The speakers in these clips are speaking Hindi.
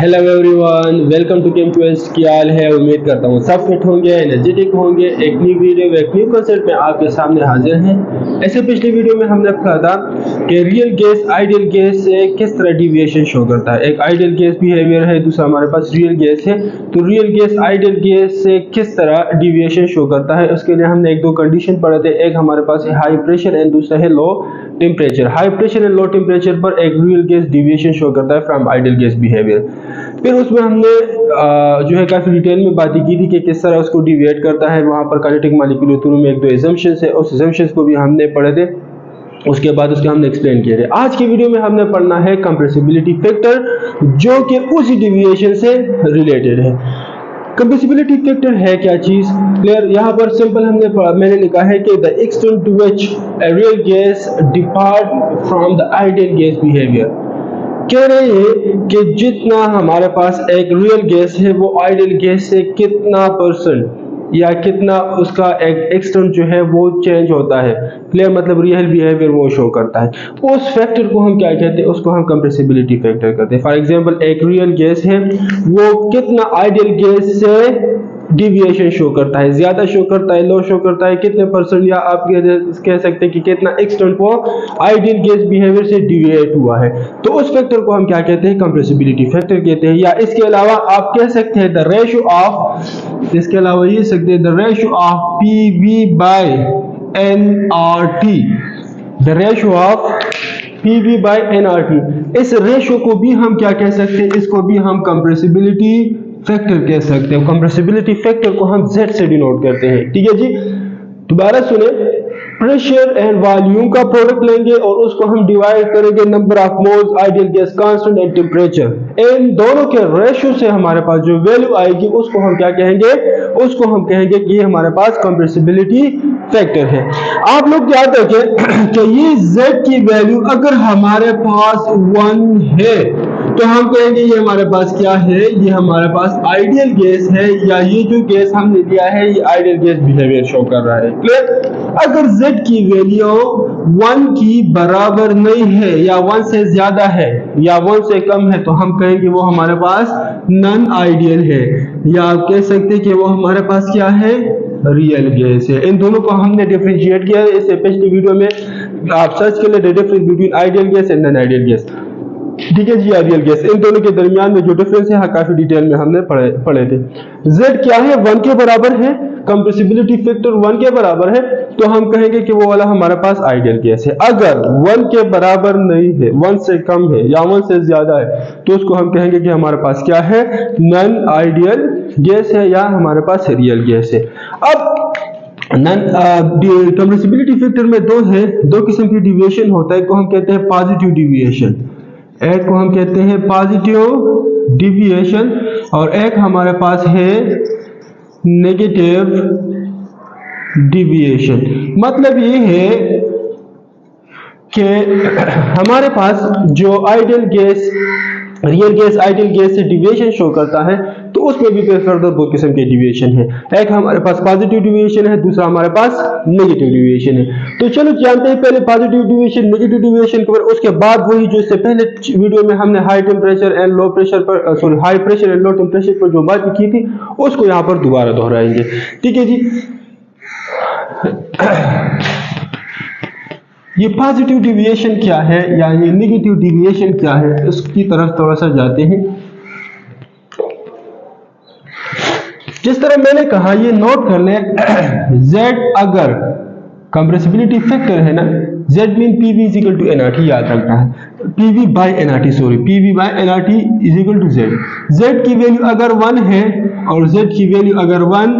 Hello everyone, welcome to Chem Quest. क्या हाल है? उम्मीद करता हूँ सब फिट होंगे, एनर्जेटिक होंगे। एक न्यू वीडियो एक न्यू कंसेप्ट में आपके सामने हाजिर हैं। ऐसे पिछली वीडियो में हमने पढ़ा था कि रियल गैस आइडियल गैस से किस तरह डिविएशन शो करता है। एक आइडियल गैस बिहेवियर है, दूसरा हमारे पास रियल गैस है। तो रियल गैस आइडियल गैस से किस तरह डिविएशन शो करता है, उसके लिए हमने एक दो कंडीशन पढ़े थे। एक हमारे पास है हाई प्रेशर एंड दूसरा है low temperature. High pressure and low temperature पर एक रियल गैस डिविएशन शो करता है फ्रॉम आइडियल गैस बिहेवियर। फिर उसमें हमने जो है काफी डिटेल में बातें की थी कि किस तरह उसको डिविएट करता है। वहां पर काइनेटिक मॉलिक्यूलर थ्योरी में एक दो एजम्पशंस है, उस एजम्पशंस को भी हमने पढ़े थे। उसके बाद उसके हमने एक्सप्लेन किए थे। आज की वीडियो में हमने पढ़ना है कंप्रेसिबिलिटी फैक्टर, जो कि उसी डिविएशन से रिलेटेड है। कंप्रेसिबिलिटी फैक्टर है क्या चीज? क्लियर? यहाँ पर सिंपल मैंने लिखा है कि the extent to which a real gas depart from the ideal gas behaviour. कह रहे हैं कि जितना हमारे पास एक रियल गैस है वो आइडियल गैस से कितना परसेंट या कितना उसका एक एक्सटेंट जो है वो चेंज होता है। क्लियर? मतलब रियल बिहेवियर वो शो करता है। उस फैक्टर को हम क्या कहते हैं? उसको हम कंप्रेसिबिलिटी फैक्टर कहते हैं। फॉर एग्जांपल, एक रियल गैस है, वो कितना आइडियल गैस से डिविएशन शो करता है, ज्यादा शो करता है, लो शो करता है, कितने परसेंट, या आप कह सकते हैं कि कितना एक्सटेंट वो आइडियल गैस बिहेवियर से डिविएट हुआ है। तो उस फैक्टर को हम क्या कहते हैं? कंप्रेसिबिलिटी फैक्टर कहते हैं। या इसके अलावा आप कह सकते हैं द रेशियो ऑफ, इसके अलावा ये सकते हैं the ratio of PV by NRT, the ratio of PV by NRT. इस रेशियो को भी हम क्या कह सकते हैं? इसको भी हम कंप्रेसिबिलिटी फैक्टर कह सकते हैं। कंप्रेसिबिलिटी फैक्टर को हम Z से डिनोट करते हैं। ठीक है जी, दोबारा सुने। प्रेशर एंड वॉल्यूम का प्रोडक्ट लेंगे और उसको हम डिवाइड करेंगे number of moles, ideal gas constant and temperature. इन दोनों के रेशियो से हमारे पास जो वैल्यू आएगी उसको हम क्या कहेंगे? उसको हम कहेंगे कि हमारे पास कंप्रेसिबिलिटी फैक्टर है। आप लोग याद रखें कि ये Z की वैल्यू अगर हमारे पास 1 है तो हम कहेंगे ये हमारे पास क्या है? ये हमारे पास आइडियल गैस है, या ये जो गैस हमने लिया है ये आइडियल गैस बिहेवियर शो कर रहा है। क्लियर? अगर Z की वैल्यू 1 की बराबर नहीं है, या 1 से ज्यादा है, या 1 से कम है, तो हम कहेंगे वो हमारे पास नॉन आइडियल है, या आप कह सकते हैं कि वो हमारे पास क्या है? रियल गैस है। इन दोनों को हमने डिफरेंशिएट किया है। इससे पिछली वीडियो में आप सर्च कर ले the difference between ideal gas and non ideal gas. ठीक है जी, आइडियल गैस, इन दोनों के दरमियान में जो डिफरेंस है काफी डिटेल में हमने पढ़े थे। Z क्या है? 1 के बराबर है। कंप्रेसिबिलिटी फैक्टर 1 के बराबर है, तो हम कहेंगे कि वो वाला हमारे पास आइडियल गैस है। अगर 1 के बराबर नहीं है, 1 से कम है या 1 से ज्यादा है, तो उसको हम कहेंगे कि हमारे पास क्या है? नॉन आइडियल गैस है, या हमारे पास रियल गैस है। अब कंप्रेसिबिलिटी फैक्टर में दो किस्म की डिविएशन होता है। एक को हम कहते हैं पॉजिटिव डिविएशन, एक को हम कहते हैं पॉजिटिव डिविएशन, और एक हमारे पास है नेगेटिव डिविएशन। मतलब ये है कि हमारे पास जो ideal gas real gas ideal gas से डिविएशन शो करता है, तो उसमें भी फिर फर्दर दो किस्म के डिविएशन है। एक हमारे पास पॉजिटिव डिविएशन है, दूसरा हमारे पास नेगेटिव डिविएशन है। तो चलो जानते हैं पहले पॉजिटिव डिविएशन, नेगेटिव डिविएशन को। उसके बाद वही जो इससे पहले वीडियो में हमने high temperature and low pressure पर high pressure and low temperature पर जो बात की थी उसको यहाँ पर दोबारा दोहराएंगे। ठीक है जी, ये पॉजिटिव डिविएशन क्या है या ये नेगेटिव डिविएशन क्या है, इसकी तरफ थोड़ा सा जाते हैं। जिस तरह मैंने कहा, ये नोट कर लें, Z अगर कंप्रेसिबिलिटी फैक्टर है ना, Z mean PV is equal to NRT, याद रखना है। PV by NRT, sorry, PV by NRT is equal to Z। Z की वैल्यू अगर 1 है और Z की वैल्यू अगर 1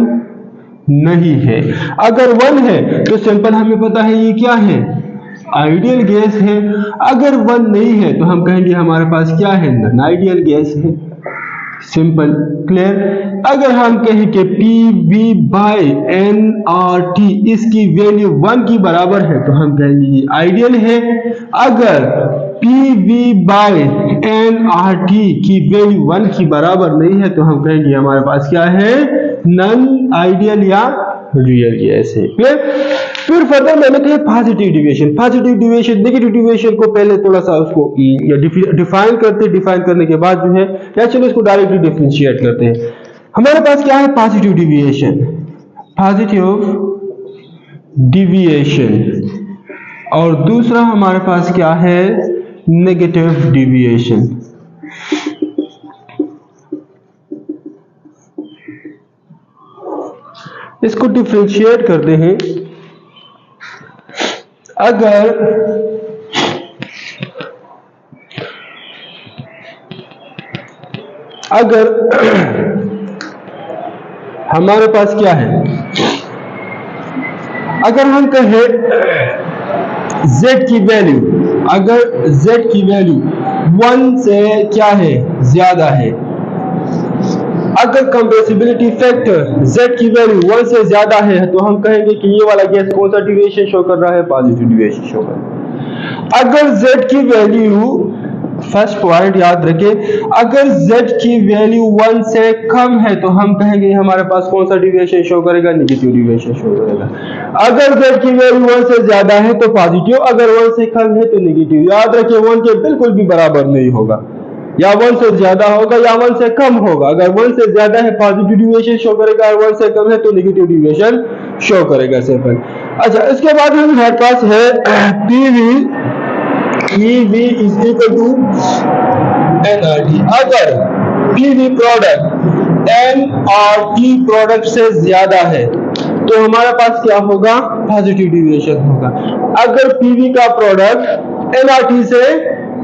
नहीं है, अगर 1 है तो सिंपल हमें पता है ये क्या है? आइडियल गैस है। अगर 1 नहीं है तो हम कहेंगे हमारे पास क्या है? नॉन आइडियल गैस है। Simple, clear? अगर हम कहें कि PV बाय NRT इसकी वैल्यू 1 की बराबर है, तो हम कहेंगे ये आइडियल है। अगर PV बाय NRT की वैल्यू 1 की बराबर नहीं है तो हम कहेंगे हमारे पास क्या है, नॉन आइडियल या रियल गैस है। फिर फर्दर मैंने कहा positive deviation. Positive deviation, negative deviation को पहले थोड़ा सा उसको डिफाइन करते, डिफाइन करने के बाद जो है या चलो इसको डायरेक्टली डिफरेंशिएट करते हैं। हमारे पास क्या है पॉजिटिव डिविएशन, पॉजिटिव डिविएशन, और दूसरा हमारे पास क्या है नेगेटिव डिविएशन। इसको डिफरेंशिएट करते हैं। अगर हमारे पास क्या है, अगर हम कहें z की वैल्यू, अगर z की वैल्यू 1 से क्या है ज्यादा है, अगर कंप्रेसिबिलिटी फैक्टर z की वैल्यू 1 से ज्यादा है तो हम कहेंगे कि ये वाला गैस कौन सा डिविएशन शो कर रहा है, पॉजिटिव डिविएशन शो कर रहा है। अगर z की वैल्यू, फर्स्ट पॉइंट याद रखें, अगर z की वैल्यू 1 से कम है तो हम कहेंगे हमारे पास कौन सा डिविएशन शो करेगा, नेगेटिव डिविएशन शो करेगा। अगर z की वैल्यू 1 से ज्यादा है तो पॉजिटिव, अगर 1 से कम है तो नेगेटिव। याद रखें 1 के बिल्कुल भी बराबर नहीं होगा, या 1 से ज्यादा होगा या 1 से कम होगा। अगर 1 से ज्यादा है पॉजिटिव डिविएशन शो करेगा और 1 से कम है तो नेगेटिव डिविएशन शो करेगा, सिंपल। अच्छा, इसके बाद हमारे पास है PV is equal to NRT। अगर PV प्रोडक्ट NRT प्रोडक्ट से ज्यादा है तो हमारे पास क्या होगा, पॉजिटिव डिविएशन होगा। अगर PV का प्रोडक्ट NRT से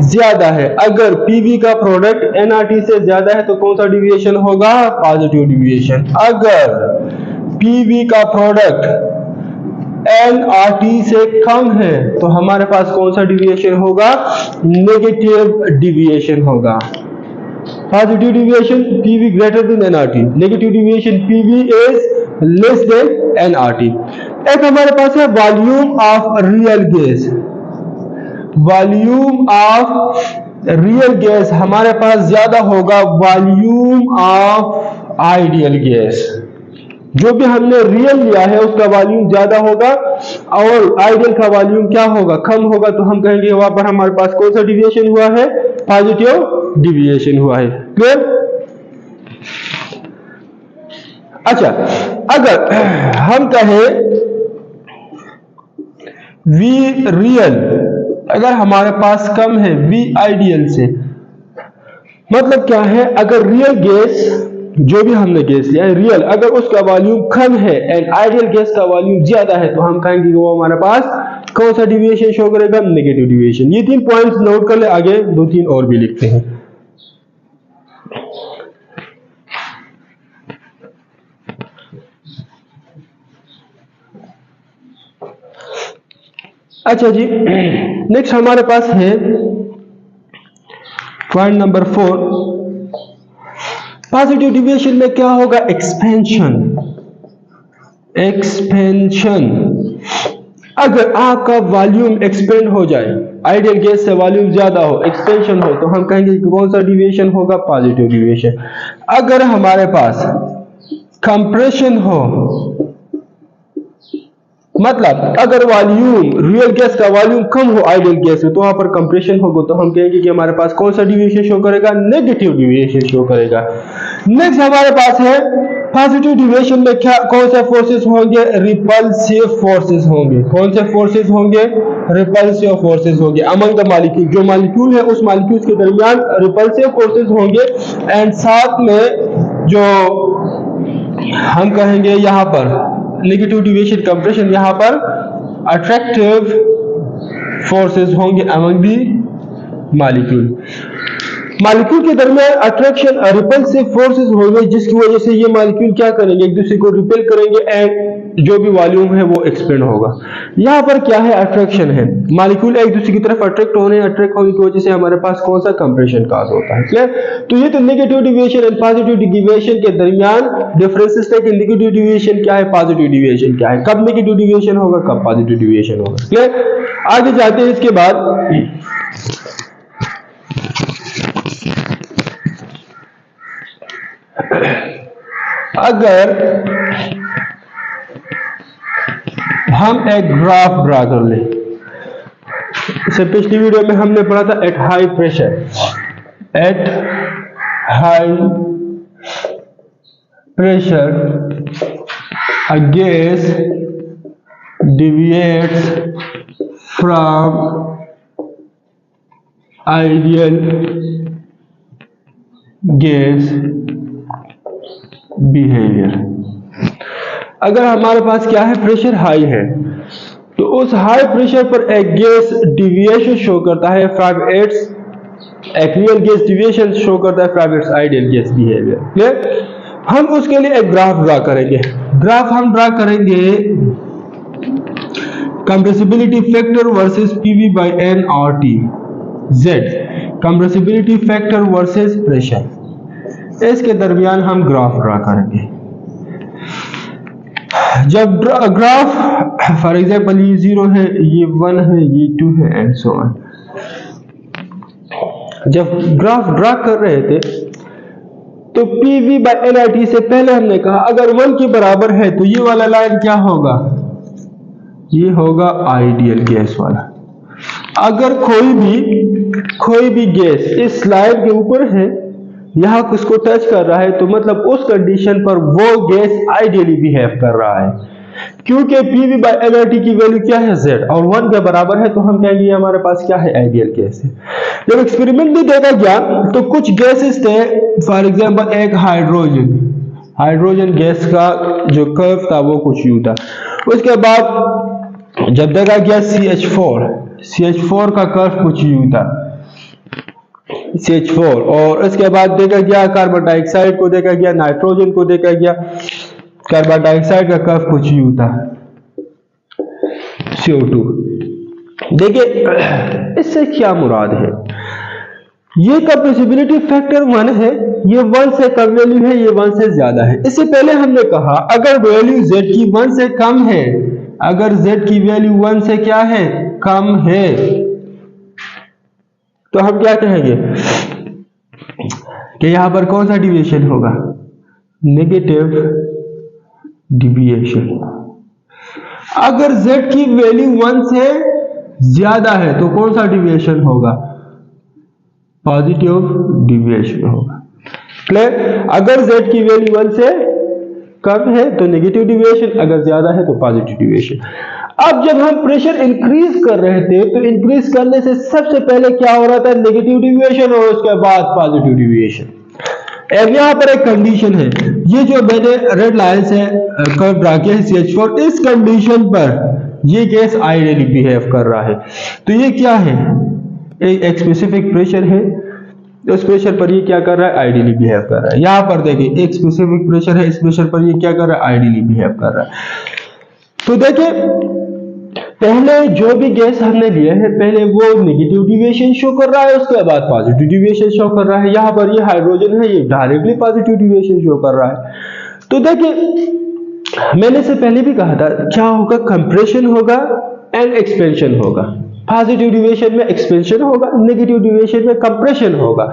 ज्यादा है, अगर PV का प्रोडक्ट NRT से ज्यादा है तो कौन सा डिविएशन होगा, पॉजिटिव डिविएशन। अगर PV का प्रोडक्ट NRT से कम है तो हमारे पास कौन सा डिविएशन होगा, नेगेटिव डिविएशन होगा। Positive deviation PV greater than NRT, negative deviation PV is less than NRT। एक हमारे पास है volume of real gas. Volume of real gas हमारे पास ज्यादा होगा वॉल्यूम ऑफ आइडियल गैस। जो भी हमने रियल लिया है उसका वॉल्यूम ज्यादा होगा और आइडियल का वॉल्यूम क्या होगा, कम होगा, तो हम कहेंगे वहां पर हमारे पास कौन सा डिविएशन हुआ है, पॉजिटिव डिविएशन हुआ है। क्लियर? अच्छा, अगर हम कहें V रियल अगर हमारे पास कम है V आइडियल से, मतलब क्या है, अगर रियल गैस, जो भी हमने गैस लिया है रियल, अगर उसका वॉल्यूम कम है एंड आइडियल गैस का वॉल्यूम ज्यादा है तो हम कहेंगे वो हमारे पास कौन सा डिविएशन शो करेगा, नेगेटिव डिविएशन। ये 3 पॉइंट्स नोट कर ले, आगे 2-3 और भी लिखते हैं। अच्छा जी, नेक्स्ट हमारे पास है पॉइंट नंबर 4। पॉजिटिव डिविएशन में क्या होगा, एक्सपेंशन। एक्सपेंशन, अगर आपका वॉल्यूम एक्सपेंड हो जाए, आइडियल गैस से वॉल्यूम ज्यादा हो, एक्सपेंशन हो, तो हम कहेंगे कि कौन सा डिविएशन होगा, पॉजिटिव डिविएशन। अगर हमारे पास कंप्रेशन हो, मतलब अगर वॉल्यूम रियल गैस का वॉल्यूम कम हो आइडियल गैस में तो वहां पर कंप्रेशन होगा, तो हम कहेंगे कि हमारे पास कौन सा डिविएशन शो करेगा, नेगेटिव डिविएशन शो करेगा। नेक्स्ट हमारे पास है पॉजिटिव डिविएशन में क्या, कौन से फोर्सेस होंगे, रिपल्सिव फोर्सेस होंगे। कौन से फोर्सेस होंगे, रिपल्सिव फोर्सेस होंगे अमंग द मॉलिक्यूल। जो मॉलिक्यूल है उस मॉलिक्यूल के दरमियान रिपल्सिव फोर्सेस होंगे एंड साथ में जो हम कहेंगे यहाँ पर नेगेटिव डिविएशन कंप्रेशन, यहाँ पर अट्रैक्टिव फोर्सेस होंगे अमंग दी मॉलिक्यूल। मॉलिक्यूल के दरमियान अट्रैक्शन रिपल्सिव फोर्सेस होंगे जिसकी वजह से ये मॉलिक्यूल क्या करेंगे, एक दूसरे को रिपेल करेंगे एंड जो भी वॉल्यूम है वो एक्सपेंड होगा। यहाँ पर क्या है, अट्रैक्शन है, मॉलिक्यूल एक दूसरे की तरफ अट्रैक्ट होने की वजह से हमारे पास कौन सा कंप्रेशन काज होता है। क्लियर? तो ये तो negative deviation and positive deviation के दरमियान डिफरेंसेस है कि नेगेटिव डिविएशन क्या है, पॉजिटिव डिविएशन क्या है, कब नेगेटिव डिविएशन होगा, कब पॉजिटिव डिविएशन होगा। क्लियर? आगे जाते हैं इसके बाद अगर हम एक ग्राफ ड्रा कर लें, इससे पिछली वीडियो में हमने पढ़ा था at high pressure, at high pressure a gas deviates from ideal gas behavior। अगर हमारे पास क्या है, प्रेशर हाई है, तो उस हाई प्रेशर पर एक गैस डिविएशन शो करता है फ्रॉम इट्स, एक रियल गैस डिविएशन शो करता है from its ideal gas behaviour. Clear? हम उसके लिए एक ग्राफ ड्रा करेंगे। ग्राफ हम ड्रा करेंगे compressibility factor versus PV by n R T, Z compressibility factor versus pressure, इसके दरमियान हम ग्राफ ड्रा करेंगे। जब ग्राफ फॉर एग्जांपल ये 0 है, ये 1 है, ये 2 है एंड सो ऑन, जब ग्राफ ड्रा कर रहे थे तो PV बाय NRT से पहले हमने कहा अगर 1 के बराबर है तो ये वाला लाइन क्या होगा, ये होगा आइडियल गैस वाला। अगर कोई भी गैस इस लाइन के ऊपर है, यहां उसको टच कर रहा है, तो मतलब उस कंडीशन पर वो गैस आइडियली बिहेव कर रहा है, क्योंकि PV बाय NRT की वैल्यू क्या है, Z, और 1 के बराबर है, तो हम कहेंगे हमारे पास क्या है, आइडियल गैस है। जब एक्सपेरिमेंट में देखा गया तो कुछ गैसेस थे, फॉर एग्जांपल एक हाइड्रोजन गैस का जो कर्व था वो कुछ यूं था। उसके बाद जब देखा गया CH4 का कर्व कुछ यूं था, CH4, और इसके बाद देखा गया कार्बन डाइऑक्साइड को देखा गया, नाइट्रोजन को देखा गया, कार्बन डाइऑक्साइड का कर्व कुछ यूं था, CO2। देखिए इससे क्या मुराद है, ये कंप्रेसिबिलिटी फैक्टर 1 है, ये 1 से कम वैल्यू है, ये 1 से ज्यादा है। इससे पहले हमने कहा अगर वैल्यू Z की 1 से कम है, अगर Z की वैल्यू 1 से क्या है, कम है, तो हम क्या कहेंगे कि यहां पर कौन सा डिविएशन होगा, नेगेटिव डिविएशन। अगर Z की वैल्यू 1 से ज्यादा है तो कौन सा डिविएशन होगा, पॉजिटिव डिविएशन होगा। क्लियर? अगर Z की वैल्यू 1 से कम है तो नेगेटिव डिविएशन, अगर ज्यादा है तो पॉजिटिव डिविएशन। अब जब हम प्रेशर इंक्रीज कर रहे थे तो इंक्रीज करने से सबसे पहले क्या हो रहा था, नेगेटिव डिविएशन, और उसके बाद पॉजिटिव डिविएशन। अब यहाँ पर एक कंडीशन है, ये जो मैंने रेड लाइन से कर्व ड्रा किया है CH4, इस कंडीशन पर ये गैस आइडियली बिहेव कर रहा है। तो ये क्या है, एक स्पेसिफिक प्रेशर है, उस प्रेशर पर ये क्या कर रहा है, आइडियली बिहेव कर रहा है। यहाँ पर देखिए एक स्पेसिफिक प्रेशर है, इस प्रेशर पर ये क्या कर रहा है, आइडियली बिहेव कर रहा है। तो देखिए पहले जो भी गैस हमने लिया है, पहले वो नेगेटिव डिविएशन शो कर रहा है, उसके बाद पॉजिटिव डिविएशन शो कर रहा है। यहाँ पर ये हाइड्रोजन है, ये डायरेक्टली पॉजिटिव डिविएशन शो कर रहा है। तो देखिए मैंने इससे पहले भी कहा था क्या होगा, कंप्रेशन होगा एंड एक्सपेंशन होगा। पॉजिटिव डिविएशन में एक्सपेंशन होगा, नेगेटिव डिविएशन में कंप्रेशन होगा।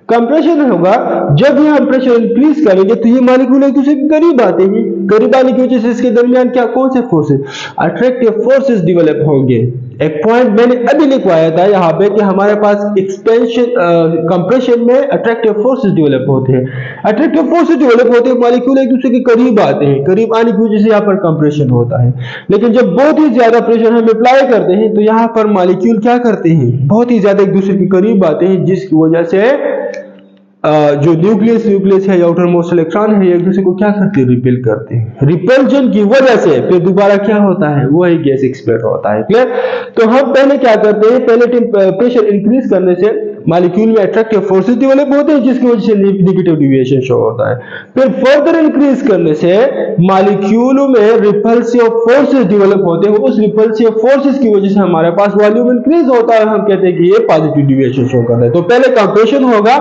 कंप्रेशन होगा जब ये हम प्रेशर इंक्रीज करेंगे तो ये मॉलिक्यूल एक दूसरे के करीब आते हैं, करीब आने की वजह से इसके दरमियान क्या, कौन से फोर्सेस, अट्रैक्टिव फोर्सेस डेवलप होंगे। एक पॉइंट मैंने अभी लिखवाया था यहाँ पे कि हमारे पास एक्सपेंशन कंप्रेशन में अट्रैक्टिव फोर्सेस डेवलप होते हैं। अट्रैक्टिव फोर्सेस डेवलप होते हैं, मॉलिक्यूल एक दूसरे के करीब आते हैं, करीब आने की वजह से यहाँ पर कंप्रेशन होता है। लेकिन जब बहुत ही ज्यादा प्रेशर हम अप्लाई करते हैं तो यहाँ पर मॉलिक्यूल क्या करते हैं, बहुत ही ज्यादा एक दूसरे के करीब आते हैं, जिसकी वजह से जो न्यूक्लियस है या आउटर मोस्ट इलेक्ट्रॉन है, एक दूसरे को क्या करते हैं, रिपेल करते हैं। रिपल्जन की वजह से फिर दोबारा क्या होता है, वही गैस एक्सपेल होता है। क्लियर? तो हम पहले क्या करते हैं, पहले प्रेशर इंक्रीज करने से मॉलिक्यूल में अट्रैक्टिव फोर्सेस डेवलप होते हैं, जिसकी वजह से नेगेटिव डिविएशन शो होता है। फिर फर्दर इंक्रीज करने से मॉलिक्यूल में रिपल्सिव फोर्सेस डेवलप होते हैं, उस रिपल्सिव फोर्सेस की वजह से हमारे पास वॉल्यूम इंक्रीज होता है, हम कहते हैं कि ये पॉजिटिव डिविएशन शो कर रहा है। तो पहले कंप्रेशन होगा,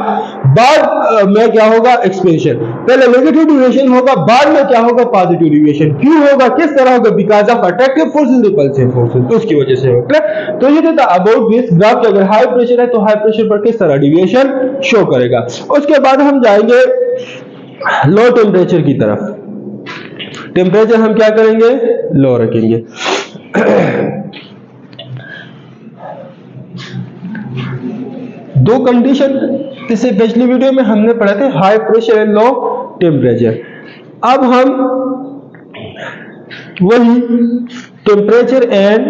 बाद में क्या होगा, एक्सपेंशन। पहले नेगेटिव डिविएशन होगा, बाद में क्या होगा, पॉजिटिव डिविएशन। क्यों होगा, किस तरह होगा, because of attractive forces, repulsive forces, तो उसकी वजह से होगा। तो ये था अबाउट दिस ग्राफ कि अगर हाई प्रेशर है तो हाई प्रेशर पर किस तरह डिविएशन शो करेगा। उसके बाद हम जाएंगे लो टेम्परेचर की तरफ। टेम्परेचर हम क्या करेंगे, लो रखेंगे। दो कंडीशन इससे पिछली वीडियो में हमने पढ़े थे, high pressure and low temperature. अब हम वही टेम्परेचर एंड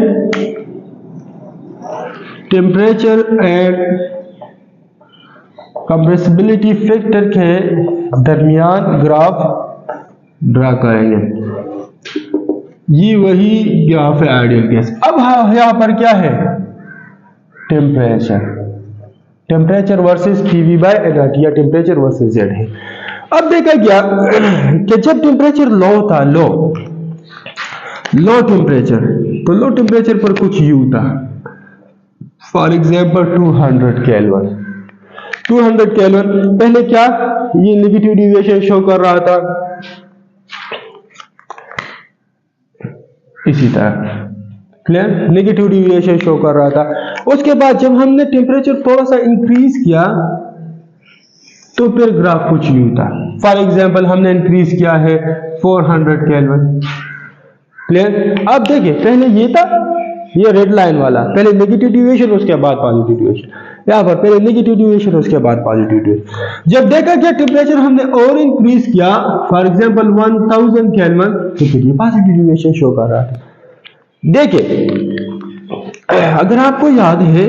कंप्रेसिबिलिटी फैक्टर के दरमियान ग्राफ ड्रा करेंगे। ये वही ग्राफ है आइडियल केस। अब यहां पर क्या है, temperature versus PV by NRT या टेम्परेचर वर्सेस जेड है। अब देखा गया कि जब टेम्परेचर लो था, लो टेम्परेचर, तो लो टेम्परेचर पर कुछ यू था, फॉर एग्जांपल 200 केल्विन। 200 केल्विन पहले क्या, ये नेगेटिव डिविएशन शो कर रहा था इसी तरह, क्लियर, नेगेटिव डिविएशन शो कर रहा था। उसके बाद जब हमने टेम्परेचर थोड़ा सा इंक्रीज किया तो फिर ग्राफ कुछ यूं था, फॉर एग्जांपल हमने इंक्रीज किया है 400 केल्विन, क्लियर। अब देखिए पहले ये था, ये रेड लाइन वाला, पहले नेगेटिव डिविएशन उसके बाद पॉजिटिव डिविएशन, यहाँ पर पहले नेगेटिव डिविएशन उसके बाद पॉजिटिव डिविएशन। जब देखा गया टेम्परेचर हमने और इंक्रीज किया, फॉर एग्जांपल 1000 केल्विन, तो फिर ये पॉजिटिव डिविएशन शो कर रहा था। देखिए अगर आपको याद है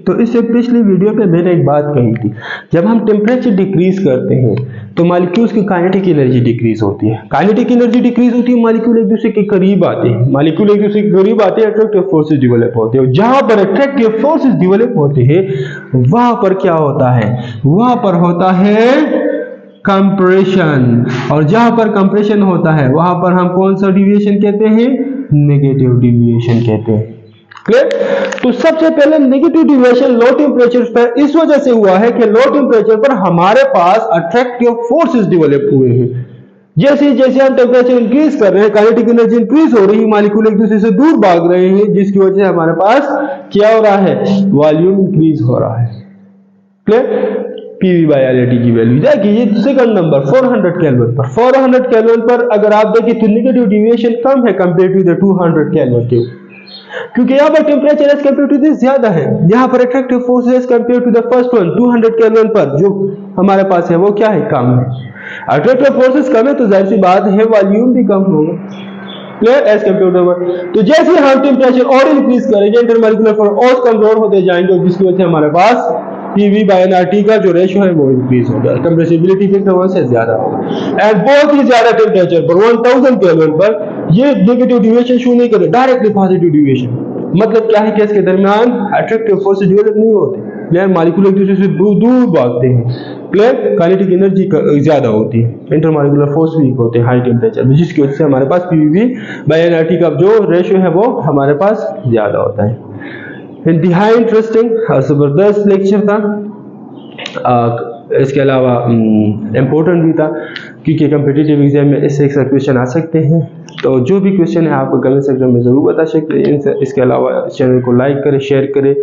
तो इससे पिछली वीडियो पे मैंने एक बात कही थी, जब हम टेम्परेचर डिक्रीज करते हैं तो मॉलिक्यूल्स की काइनेटिक एनर्जी डिक्रीज होती है। काइनेटिक एनर्जी डिक्रीज होती है, मॉलिक्यूल एक दूसरे के करीब आते हैं, मॉलिक्यूल एक दूसरे के करीब आते हैं, अट्रैक्टिव फोर्सेस डेवलप होते हैं। जहां पर अट्रैक्टिव फोर्सेस डेवलप होते हैं वहां पर क्या होता है, वहां पर होता है कंप्रेशन, और जहां पर कंप्रेशन होता है वहां पर हम कौन सा डिविएशन कहते हैं, नेगेटिव डिविएशन कहते हैं, क्लियर। तो सबसे पहले नेगेटिव डिविएशन लो टेम्परेचर पर इस वजह से हुआ है कि लो टेम्परेचर पर हमारे पास अट्रैक्टिव फोर्सेस डेवलप हुए हैं। जैसे जैसे हम टेम्परेचर इंक्रीज कर रहे हैं, काइनेटिक एनर्जी इंक्रीज हो रही है, मॉलिक्यूल एक दूसरे से दूर भाग रहे हैं, जिसकी वजह से हमारे पास क्या हो रहा है, वॉल्यूम इंक्रीज हो रहा है, क्लियर। पीवी बाय एलटी की वैल्यू देखिए, ये सेकंड नंबर 400 केल्विन पर, 400 केल्विन पर अगर आप देखिए तो नेगेटिव डिविएशन कम है कंपेयर टू द 200 केल्विन के, क्योंकि यहाँ पर temperature as compare to this ज्यादा है। यहाँ पर attractive force as compare to the first one 200 kelvin पर जो हमारे पास है वो क्या है, कम है। अट्रैक्टिव फोर्सेस कम है तो जाहिर सी बात है वॉल्यूम भी कम होगा, क्लियर, एज कंपेयर टू। तो जैसे हम टेम्परेचर और इंक्रीज करेंगे इंटरमॉलिक्यूलर फोर्स कमजोर होते जाएंगे, जिसकी वजह से हमारे पास पीवी बाय एनआरटी का जो रेशियो है वो इंक्रीज होगा, कंप्रेसिबिलिटी फैक्टर से ज्यादा होगा। एंड बहुत ही ज्यादा टेम्परेचर पर 1000 केल्विन पर ये नेगेटिव डिविएशन शो नहीं करे, डायरेक्टली पॉजिटिव डिविएशन। मतलब क्या है कि इसके दरमियान अट्रैक्टिव फोर्स डेवलप नहीं होते, क्लियर, मॉलिक्यूल एक दूसरे से दूर भागते हैं, क्लियर, काइनेटिक एनर्जी ज्यादा होती है, इंटरमॉलिक्यूलर फोर्स वीक होते हैं हाई टेम्परेचर में, जिसकी वजह से हमारे पास पीवी बाय एनआरटी का जो रेशियो है वो हमारे पास ज्यादा होता है। इंतहाई इंटरेस्टिंग और जबरदस्त लेक्चर था, इसके अलावा इम्पोर्टेंट भी था, क्योंकि कम्पिटिटिव एग्जाम में इससे एक क्वेश्चन आ सकते हैं। तो जो भी क्वेश्चन है आपको कमेंट सेक्शन में ज़रूर बता सकते हैं। इसके अलावा चैनल को लाइक करें, शेयर करें,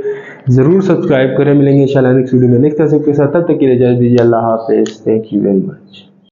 ज़रूर सब्सक्राइब करें। मिलेंगे इंशाल्लाह नेक्स्ट वीडियो में नेक्स्ट टॉपिक के साथ, तब तक के लिए इजाज़त दीजिए। अल्लाह हाफिज़, थैंक यू वेरी मच।